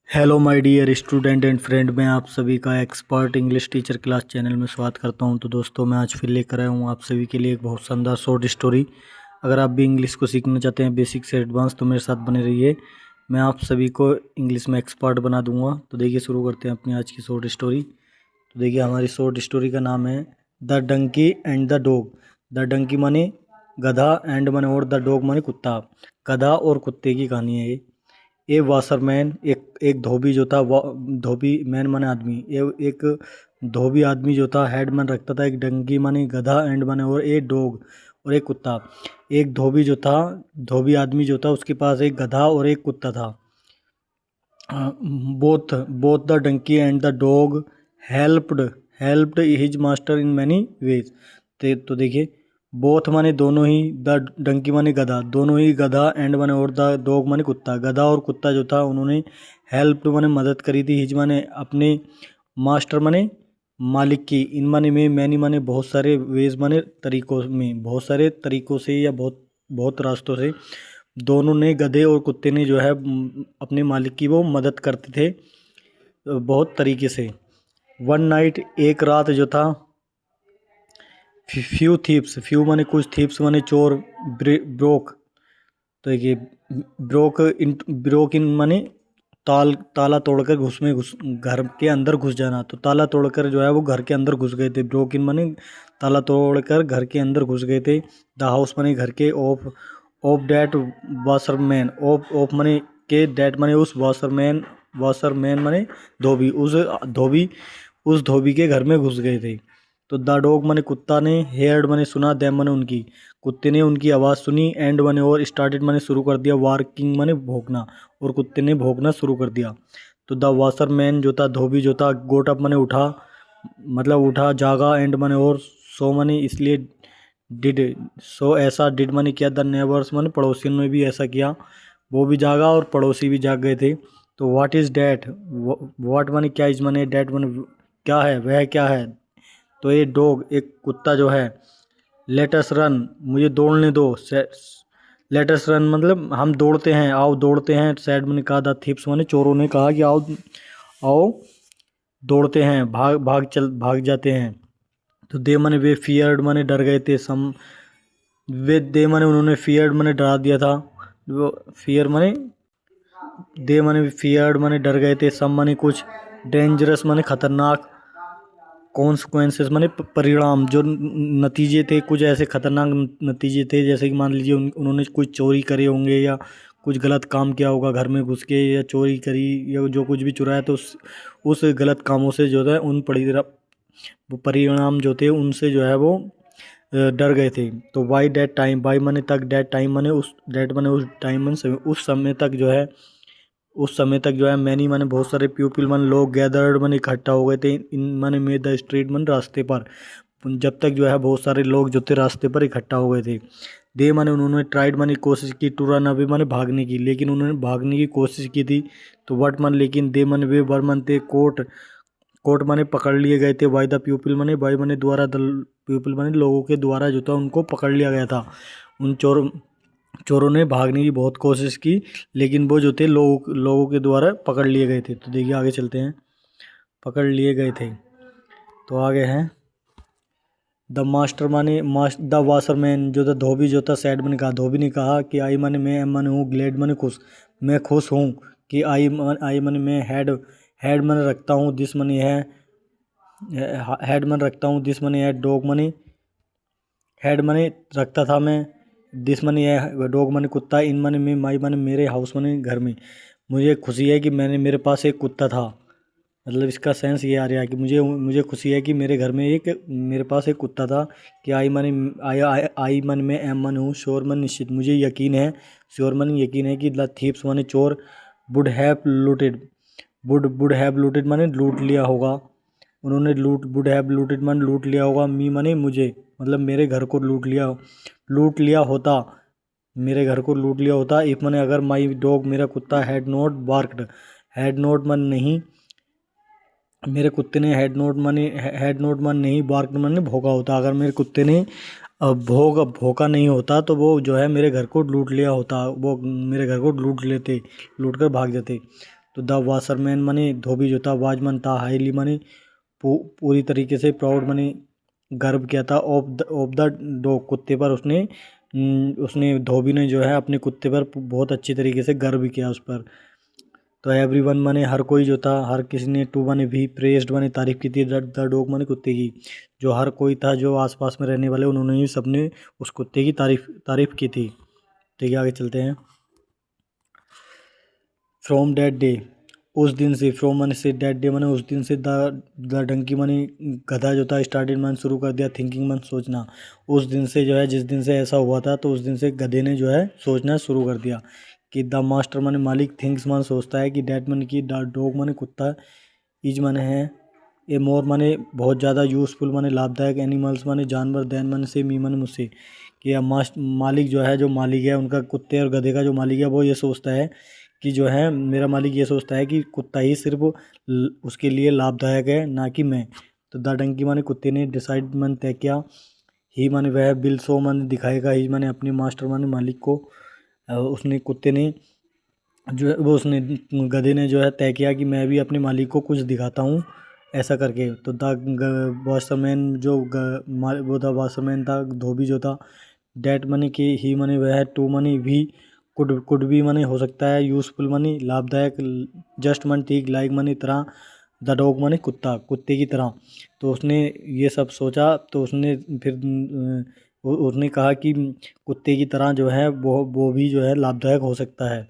Hello my dear student and friend, मैं आप सभी का expert English teacher class channel में स्वागत करता हूं। तो दोस्तों, मैं आज फिर लेकर आया हूं आप सभी के लिए एक बहुत शानदार शॉर्ट स्टोरी। अगर आप भी इंग्लिश को सीखना चाहते हैं बेसिक से एडवांस, तो मेरे साथ बने रहिए। मैं आप सभी को इंग्लिश में एक्सपर्ट बना दूंगा। तो देखिए, शुरू करते हैं अपनी आज की शॉर्ट स्टोरी। तो देखिए, हमारी शॉर्ट स्टोरी का नाम है the donkey and the dog. The donkey माने गधा, एंड माने और, द डॉग माने कुत्ता। गधा और कुत्ते की कहानी है ये। ए वाशरमैन, एक धोबी जो था, धोबी मैन माने आदमी, एक धोबी आदमी जो था, हेड मन रखता था। एक डंकी माने गधा, एंड माने और, एक डॉग और एक कुत्ता। एक धोबी जो था, धोबी आदमी जो था, उसके पास एक गधा और एक कुत्ता था। Both both the donkey and the dog helped helped his master in many ways. तो देखिए, बोथ माने दोनों ही, द डंकी माने गधा, दोनों ही गधा, एंड माने और, द डॉग माने कुत्ता। गधा और कुत्ता जो था, उन्होंने हेल्प माने मदद करी थी, हिज माने अपने, मास्टर माने मालिक की, इन माने में, मैनी माने बहुत सारे, वेज माने तरीकों में, बहुत सारे तरीकों से या बहुत बहुत रास्तों से। दोनों ने, गधे और कुत्ते ने जो है अपने मालिक की वो मदद करते थे बहुत तरीके से। वन नाइट, एक रात जो था, फ्यू थीप्स, फ्यू माने कुछ, थीप्स माने चोर, ब्रोक, तो देखिए, ब्रोक इन माने ताला तोड़कर घुस घर के अंदर घुस जाना। तो ताला तोड़कर जो है वो घर के अंदर घुस गए थे। ब्रोक इन माने ताला तोड़कर घर के अंदर घुस गए थे। द हाउस माने घर के, of of that washerman, of माने के, डैट माने उस, वाशरमैन माने धोबी, उस धोबी के घर में घुस गए थे। तो द डॉग माने कुत्ता ने, हेयर्ड माने सुना, दैम माने उनकी, कुत्ते ने उनकी आवाज़ सुनी, एंड माने और, स्टार्टेड माने शुरू कर दिया, वार्किंग माने भौंकना, और कुत्ते ने भौंकना शुरू कर दिया। तो द वाशरमैन जो था, धोबी जो था, गोट अप माने उठा, मतलब उठा, जागा, एंड माने और, सो माने इसलिए, डिड, सो ऐसा, डिड माने किया, द नेबर्स माने पड़ोसियों ने भी ऐसा किया, वो भी जागा और पड़ोसी भी जाग गए थे। तो व्हाट इज़ डैट, व्हाट माने क्या, इज माने डैट माने क्या है, वह क्या है। तो ये डॉग, एक कुत्ता जो है, लेटस रन, मुझे दौड़ने दो, लेटस रन मतलब हम दौड़ते हैं, आओ दौड़ते हैं, सैड मैंने कहा, द थीप्स माने चोरों ने कहा कि आओ आओ दौड़ते हैं, भाग जाते हैं। तो दे माने वे, फियर्ड माने डर गए थे, सम, वे दे माने उन्होंने, फियर्ड माने डरा दिया था, वो फियर माने, दे माने फियर्ड माने डर गए थे, सम माने कुछ, डेंजरस माने खतरनाक, कॉन्सिक्वेंसेस माने परिणाम, जो नतीजे थे, कुछ ऐसे खतरनाक नतीजे थे, जैसे कि मान लीजिए उन्होंने कुछ चोरी करे होंगे, या कुछ गलत काम किया होगा घर में घुस के, या चोरी करी, या जो कुछ भी चुराया, तो उस गलत कामों से जो है, उन परिणाम जो थे, उनसे जो है वो डर गए थे। तो वाई डेट टाइम, वाई माने तक, डेट टाइम माने उस, डेट माने उस, टाइम माने उस समय तक जो है, उस समय तक जो है, मैनी माने बहुत सारे, पीपल माने लोग, गैदर्ड माने इकट्ठा हो गए थे, इन माने में, द स्ट्रीट माने रास्ते पर, जब तक जो है बहुत सारे लोग जो थे रास्ते पर इकट्ठा हो गए थे। दे माने उन्होंने, ट्राइड माने कोशिश की, टू रन अवे माने भागने की, लेकिन उन्होंने भागने की कोशिश की थी। तो वट माने लेकिन, दे माने वे, वर माने कोट, कोर्ट माने पकड़ लिए गए थे, बाय द पीपल माने, बाय माने द्वारा, द पीपल माने लोगों के द्वारा जो था, उनको पकड़ लिया गया था। उन चोरों ने भागने की बहुत कोशिश की, लेकिन वो जो थे, लोगों के द्वारा पकड़ लिए गए थे। तो देखिए, आगे चलते हैं, पकड़ लिए गए थे। तो आगे हैं, द मास्टर माने, द वाशरमैन जो था, धोबी जो था, सैड मैंने कहा, धोबी ने कहा कि आई माने मैं, एम माने हूँ, ग्लेड माने खुश, मैं खुश हूँ, कि आई माने मैं, हेड माने रखता हूँ, दिस माने है, हेड माने रखता हूँ, दिस माने है, डॉग माने, हेड माने रखता था मैं, दिस माने है, डॉग माने कुत्ता, इन माने में, माई माने मेरे, हाउस माने घर में, मुझे खुशी है कि मेरे पास एक कुत्ता था। मतलब इसका सेंस ये आ रहा है कि मुझे मुझे खुशी है कि मेरे पास एक कुत्ता था। कि आई मन में, एम मन हूँ, श्योर मन निश्चित, मुझे यकीन है, श्योर मन यकीन है, कि द थीप्स माने चोर, would have looted, would have looted माने लूट लिया होगा, उन्होंने वुड हैव लूटेड माने लूट लिया होगा, मी माने मुझे, मतलब मेरे घर को लूट लिया होता, मेरे घर को लूट लिया होता। इफ माने अगर, माई डॉग मेरा कुत्ता, हैड नॉट बार्कड, हैड नॉट मन नहीं, मेरे कुत्ते ने, हेड नोट मन नहीं, बार्क मन भौंका होता, अगर मेरे कुत्ते ने भौंका नहीं होता, तो वो जो है मेरे घर को लूट लिया होता, वो मेरे घर को लूट कर भाग जाते। तो द वाशरमैन माने धोबी जो था, वॉचमैन था हाईली माने पूरी तरीके से प्राउड माने गर्व किया था ऑफ द डॉग, कुत्ते पर उसने धोबी ने जो है अपने कुत्ते पर बहुत अच्छी तरीके से गर्व किया उस पर। तो एवरीवन माने हर कोई जो था, हर किसी ने, टू माने भी प्रेस्ड माने तारीफ की थी द डॉग माने कुत्ते की। जो हर कोई था जो आसपास में रहने वाले, उन्होंने ही सबने उस कुत्ते की तारीफ की थी। ठीक है, आगे चलते हैं। फ्रॉम दैट डे, उस दिन से, फ्रॉम माने से, दैट डे माने उस दिन से, द डंकी माने गधा जो था, स्टार्टेड माने शुरू कर दिया, थिंकिंग माने सोचना। उस दिन से जो है, जिस दिन से ऐसा हुआ था, तो उस दिन से गधे ने जो है सोचना शुरू कर दिया कि द मास्टर माने मालिक, थिंक्स माने सोचता है कि डैट माने की डॉग माने कुत्ता, इज माने है, ए मोर माने बहुत ज़्यादा, यूजफुल माने लाभदायक, एनिमल्स माने जानवर, देन माने से, मी माने मुझसे। कि मालिक जो है, जो मालिक है उनका, कुत्ते और गधे का जो मालिक है, वो ये सोचता है कि जो है, मेरा मालिक ये सोचता है कि कुत्ता ही सिर्फ उसके लिए लाभदायक है, ना कि मैं। तो द डंकी माने कुत्ते ने डिसाइड मन तय किया, ही माने वह, बिल सो माने दिखाएगा, ही माने अपने मास्टर माने मालिक को, उसने कुत्ते ने जो है, वो उसने गधे ने जो है तय किया कि मैं भी अपने मालिक को कुछ दिखाता हूँ, ऐसा करके। तो द वॉशरमैन वो था, वॉशरमैन था, धोबी जो था, डैट मनी की, ही मनी वह है, टू मनी भी, कुड भी मनी हो सकता है, यूजफुल मनी लाभदायक, जस्ट मन ठीक, लाइक मनी तरह, द डॉग मनी कुत्ता, कुत्ते की तरह। तो उसने ये सब सोचा, तो उसने फिर उसने कहा कि कुत्ते की तरह जो है वो भी जो है लाभदायक हो सकता है।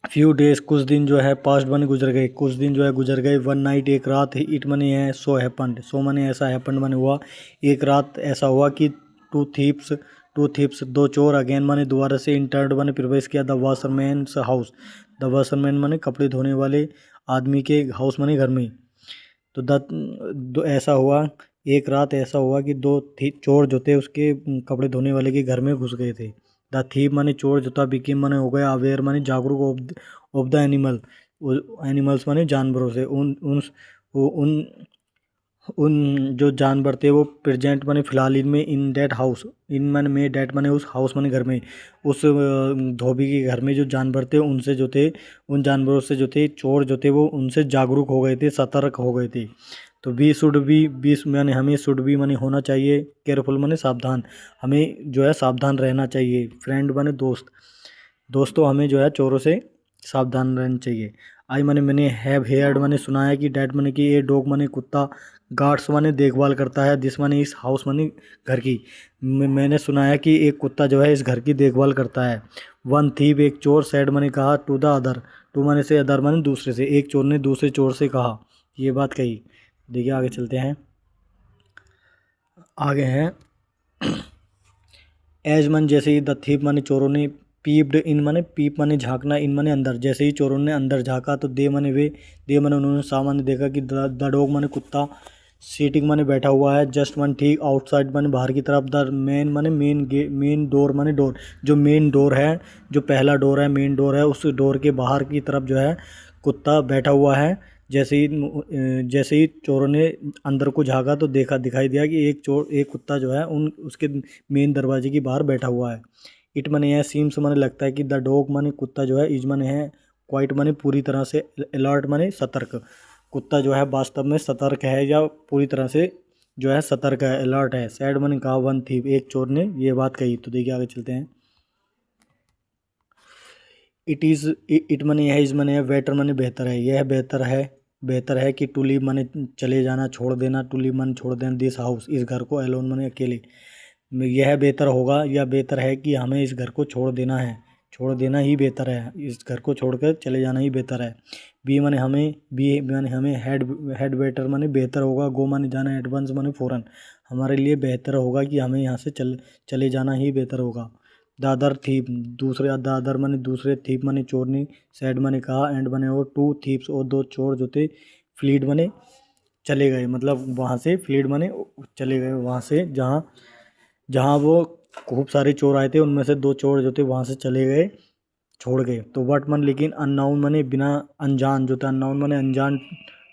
फ्यू डेज, कुछ दिन जो है, पास्ट बने गुजर गए, कुछ दिन जो है गुजर गए, वन नाइट, एक रात, इट मनी है, सो हैपन्ड, सो मनी ऐसा, हैपन्ड मनी हुआ, एक रात ऐसा हुआ कि टू थीप्स दो चोर, अगेन माने दोबारा से, इंटर्ड माने प्रवेश किया, द वाशरमैन्स हाउस, द वाशरमैन माने कपड़े धोने वाले आदमी के हाउस माने घर में। तो ऐसा हुआ, एक रात ऐसा हुआ कि चोर जो थे उसके कपड़े धोने वाले के घर में घुस गए थे। द थीप माने चोर जो था, बिकेम माने हो गया, अवेयर माने जागरूक, ऑफ द एनिमल्स माने जानवरों से, उन उन जो जानवर थे वो प्रेजेंट माने फिलहाल इनमें, इन डेट हाउस, इन माने में, डेट माने उस, हाउस माने घर में, उस धोबी के घर में जो जानवर थे उनसे जो थे, उन जानवरों से जो थे, चोर जो थे वो उनसे जागरूक हो गए थे, सतर्क हो गए थे। तो बी माने हमें, शुड बी माने होना चाहिए, केयरफुल माने सावधान, हमें जो है सावधान रहना चाहिए, फ्रेंड माने दोस्त, दोस्तों हमें जो है चोरों से सावधान रहना चाहिए। आई माने मैंने, हैव हेयर्ड माने सुना है कि, डैट माने कि, ये डॉग माने कुत्ता, गार्ड्स माने देखभाल करता है, दिस माने इस, हाउस माने घर की, मैंने सुना है कि एक कुत्ता जो है इस घर की देखभाल करता है। वन थीव, एक चोर, सैड माने कहा, टू द अदर, टू माने से, अदर माने दूसरे से, एक चोर ने दूसरे चोर से कहा, ये बात कही। देखिए आगे चलते हैं, आगे हैं। एज मन, जैसे ही, द थीप माने चोरों ने, पीप्ड इन माने, पीप माने झांकना, इन माने अंदर, जैसे ही चोरों ने अंदर झांका, तो दे माने उन्होंने, सामान्य देखा कि द डॉग माने कुत्ता, सीटिंग माने बैठा हुआ है, जस्ट माने ठीक, आउटसाइड माने बाहर की तरफ, द मेन माने मेन डोर माने डोर, जो मेन डोर है, जो पहला डोर है, मेन डोर है, उस डोर के बाहर की तरफ जो है कुत्ता बैठा हुआ है। जैसे ही चोरों ने अंदर को झाँका, तो दिखाई दिया कि एक कुत्ता जो है उसके मेन दरवाजे के बाहर बैठा हुआ है। इट मने है, सीम्स मने लगता है कि, द डॉग मने कुत्ता जो है, इज मने है, क्वाइट मने पूरी तरह से, अलर्ट मने सतर्क, कुत्ता जो है वास्तव में सतर्क है, या पूरी तरह से जो है सतर्क है, अलर्ट है। सैड मने कहा, वन थी, एक चोर ने ये बात कही। तो देखिए आगे चलते हैं। इट मने है, इज मने है, बेटर मने बेहतर है, यह बेहतर है कि, टू लीव मने चले जाना, छोड़ देना, टू लीव मने छोड़ देना, दिस हाउस इस घर को, एलोन मने अकेले, यह बेहतर होगा या बेहतर है कि हमें इस घर को छोड़ देना है, छोड़ देना ही बेहतर है, इस घर को छोड़कर चले जाना ही बेहतर है। बी माने हमें, हेड बेटर माने बेहतर होगा, गो माने जाना, एडवांस माने फ़ौरन, हमारे लिए बेहतर होगा कि हमें यहाँ से चले जाना ही बेहतर होगा। दादर थीप, दादर माने दूसरे, थीप माने चोरनी, सैड माने कहा, एंड माने और, टू थीप्स और दो चोर जो थे, फ्लीड माने चले गए, मतलब वहाँ से, फ्लीड माने चले गए वहाँ से, जहाँ जहाँ वो खूब सारे चोर आए थे, उनमें से दो चोर जो थे वहाँ से चले गए, छोड़ गए। तो वट मन, लेकिन अननाउन माने बिना, अनजान जो था, अननाउन माने अनजान,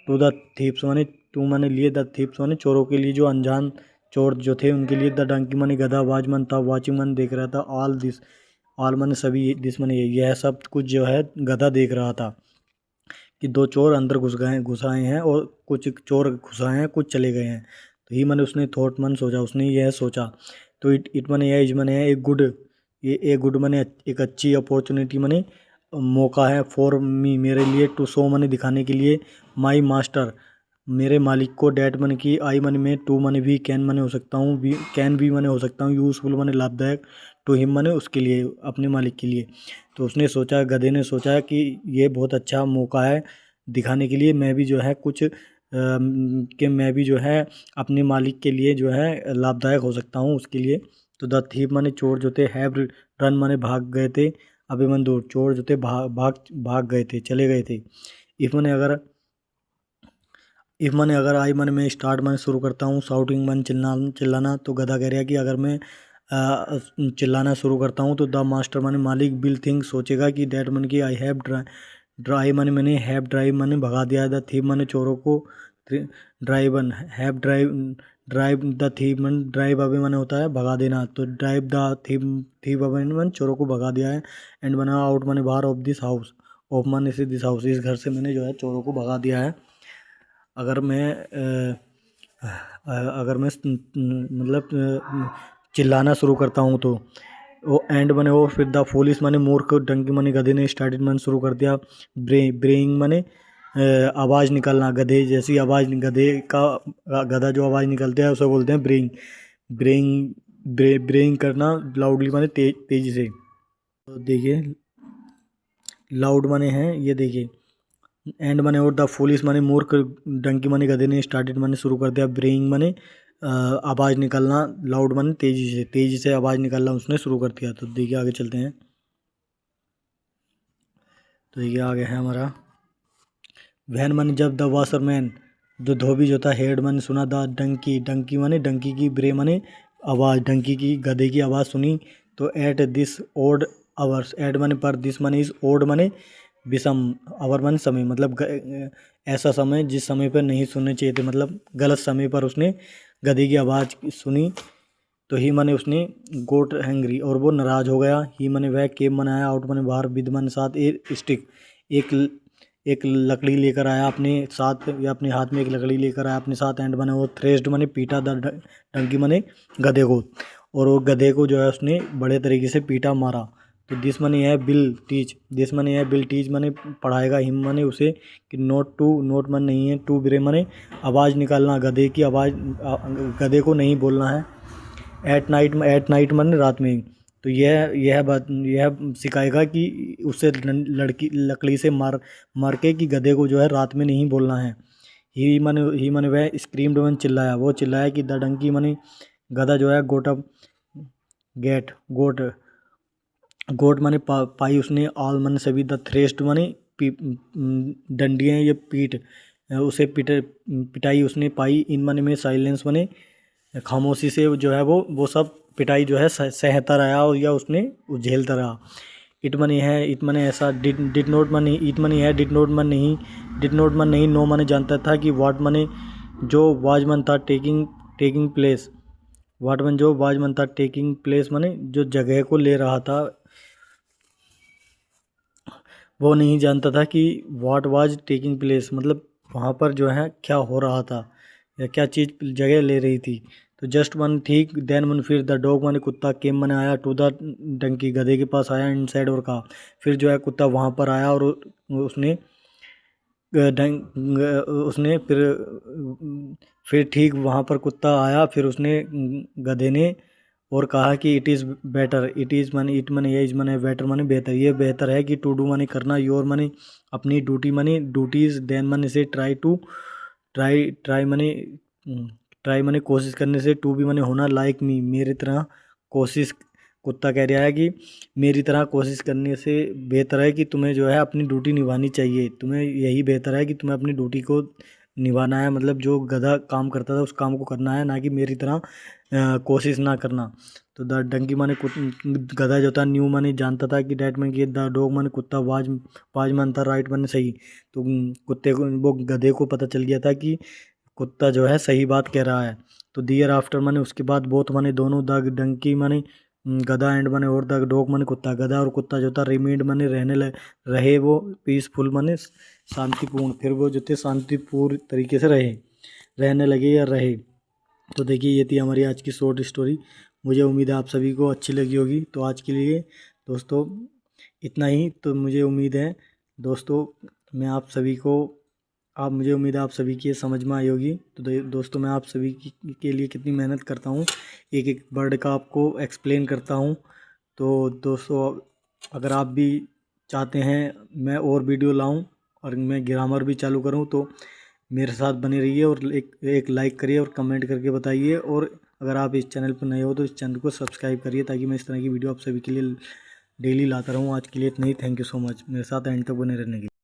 टू द थीप्स माने, टू माने लिए, द थीप्स माने चोरों के लिए, जो अनजान चोर जो थे उनके लिए, द डंकी माने गधा, वाचमन था, वाचिंग मन देख रहा था, ऑल दिस ऑल माने सभी, दिस माने यह सब कुछ जो है गधा देख रहा था कि दो चोर अंदर घुस आए हैं और कुछ चोर घुस आए हैं, कुछ चले गए हैं। तो ही मैंने उसने थॉट मन सोचा, उसने यह सोचा। तो इट मैंने यह इज मैंने एक गुड, ये एक गुड मैंने एक अच्छी अपॉर्चुनिटी मैंने मौका है फॉर मी, मेरे लिए, टू शो मैंने दिखाने के लिए, माई मास्टर, मेरे मालिक को, डैट मन की, आई मन में, टू मन भी, कैन मन हो सकता हूँ, भी कैन भी मन हो सकता हूँ, यूजफुल मन लाभदायक, टू हिम मन उसके लिए, अपने मालिक के लिए। तो उसने सोचा, गधे ने सोचा कि ये बहुत अच्छा मौका है दिखाने के लिए, मैं भी जो है कुछ कि मैं भी जो है अपने मालिक के लिए जो है लाभदायक हो सकता हूँ उसके लिए। तो द थीप माने चोर जो थे, हैव रन माने भाग गए थे, अभिमन्यु चोर जो थे भाग भाग भाग गए थे, चले गए थे। इफ मैंने अगर आई मन में स्टार्ट मन शुरू करता हूँ, शाउटिंग मन चिल्लाना, तो गधा कह रहा है कि अगर मैं चिल्लाना शुरू करता हूँ तो द मास्टर माने मालिक विल थिंक सोचेगा कि डैट मन की आई हैव ड्राइव मैंने हैव ड्राइव मैंने भगा दिया, द थीप मैंने चोरों को, driven have drive the thief मन, ड्राइव अवे मैंने होता है भगा देना, तो drive the thief thief away मैंने चोरों को भगा दिया है। एंड मैंने आउट मैंने बाहर ऑफ दिस हाउस, ऑफ मैंने से दिस हाउस, इस घर से मैंने जो है चोरों को भगा दिया है। अगर मैं मतलब चिल्लाना शुरू करता हूँ तो वो एंड बने वो, फिर द पुलिस माने मूर्ख, डंकी माने गधे ने, स्टार्टेड मन शुरू कर दिया, ब्रेइंग माने आवाज़ निकलना, गधे जैसी आवाज़, गधा जो आवाज़ निकलते हैं उसे बोलते हैं ब्रेइंग, ब्रेइंग ब्रेइंग करना लाउडली माने तेजी से। तो देखिए लाउड माने हैं ये, देखिए एंड माने और द फुलिस माने मूर्ख, डंकी माने गधे ने, स्टार्टेड माने शुरू कर दिया, ब्रेइंग माने आवाज़ निकलना, लाउड माने तेजी से आवाज़ निकलना उसने शुरू कर दिया। तो देखिए आगे चलते हैं। तो देखिए आगे है हमारा वैन माने जब, द वाशरमैन जो धोबी जो था, हेड माने सुना, द डंकी, डंकी माने डंकी की, ब्रे माने आवाज़, डंकी की गधे की आवाज़ सुनी। तो at this odd hours, at माने पर, दिस माने इस, ओड माने विषम, आवर माने समय, मतलब ऐसा समय जिस समय पर नहीं सुनने चाहिए थे, मतलब गलत समय पर उसने गधे की आवाज़ सुनी। तो ही माने उसने गोट हैंग्री, और वो नाराज हो गया। ही माने वह, केम माने आया, आउट माने बाहर, विद माने साथ, ए स्टिक, एक एक लकड़ी लेकर आया अपने साथ, या अपने हाथ में एक लकड़ी लेकर आया अपने साथ। एंड माने वो थ्रेस्ड माने पीटा, द डंकी माने गधे को, और वो गधे को जो है उसने बड़े तरीके से पीटा, मारा। तो दिस माने है बिल टीच, दिस माने है बिल टीच माने पढ़ाएगा, हिम माने उसे, कि नोट टू, नोट मन नहीं है, टू ब्रे माने आवाज़ निकालना, गधे की आवाज़, गधे को नहीं बोलना है। एट नाइट मन रात में। तो यह बात यह सिखाएगा कि उससे लड़की लकड़ी से मार के कि गधे को जो है रात में नहीं बोलना है। ही मन वह स्क्रीम्ड मन चिल्लाया, वो चिल्लाया कि द डंकी मनी, गधा जो है, गोट अप गेट, गोट गोट माने पाई उसने, ऑल माने सभी, द थ्रेस्ट माने डंडियाँ, ये पीठ, उसे पिटाई उसने पाई, इन माने में साइलेंस माने खामोशी से जो है वो सब पिटाई जो है सहता रहा, और या उसने झेलता रहा। इट मनी है, इट मनी ऐसा, did note money, it money है, डिड नोट मन नहीं, डिड नोट मन नहीं, नो मनी जानता था कि वाट मनी जो वाजमन था, टेकिंग टेकिंग प्लेस, वाट मन जो वाजमन था, टेकिंग प्लेस मनी जो जगह को ले रहा था, वो नहीं जानता था कि वाट वाज टेकिंग प्लेस, मतलब वहाँ पर जो है क्या हो रहा था, या क्या चीज़ जगह ले रही थी। तो जस्ट मन ठीक, देन मन फिर, द डॉग माने कुत्ता, केम माने आया, टू द डंकी गधे के पास आया, इनसाइड, और कहा, फिर जो है कुत्ता वहाँ पर आया, और उसने उसने फिर ठीक वहाँ पर कुत्ता आया, फिर उसने गधे ने और कहा कि it is better, it is money, it money, ये इज मनी बेटर मनी बेहतर, ये बेहतर है कि टू डू मनी करना, योर मनी अपनी duty money duties, then money से try to try try money try money कोशिश करने से, टू बी मनी होना, लाइक मी मेरी तरह कोशिश, कुत्ता कह रहा है कि मेरी तरह कोशिश करने से बेहतर है कि तुम्हें जो है अपनी ड्यूटी निभानी चाहिए, तुम्हें यही बेहतर है कि तुम्हें अपनी ड्यूटी को निभाना है, मतलब जो गधा काम करता था उस काम को करना है, ना कि मेरी तरह कोशिश ना करना। तो द डंकी माने गधा जो था, न्यू माने जानता था कि डैट माने, द डॉग माने कुत्ता, वाज मान था, राइट माने सही। तो कुत्ते को, वो गधे को पता चल गया था कि कुत्ता जो है सही बात कह रहा है। तो दियर आफ्टर माने उसके बाद, बोथ माने दोनों, द डंकी माने गधा एंड माने और द डॉग माने कुत्ता, गधा और कुत्ता जो था रिमेंड माने रहे वो पीसफुल माने शांतिपूर्ण, फिर वो जो थे शांतिपूर्ण तरीके से रहने लगे या रहे। तो देखिए ये थी हमारी आज की शॉर्ट स्टोरी। मुझे उम्मीद है आप सभी को अच्छी लगी होगी। तो आज के लिए दोस्तों इतना ही। तो मुझे उम्मीद है दोस्तों मैं आप सभी को आप मुझे उम्मीद है आप सभी की ये समझ में आई होगी। तो दोस्तों मैं आप सभी के लिए कितनी मेहनत करता हूँ, एक एक वर्ड का आपको एक्सप्लेन करता हूँ। तो दोस्तों अगर आप भी चाहते हैं मैं और वीडियो लाऊं और मैं ग्रामर भी चालू करूं तो मेरे साथ बने रहिए और एक लाइक करिए और कमेंट करके बताइए। और अगर आप इस चैनल पर नए हो तो इस चैनल को सब्सक्राइब करिए ताकि मैं इस तरह की वीडियो आप सभी के लिए डेली लाता रहूं। आज के लिए इतना ही। थैंक यू सो मच मेरे साथ एंड तक बने रहने के लिए।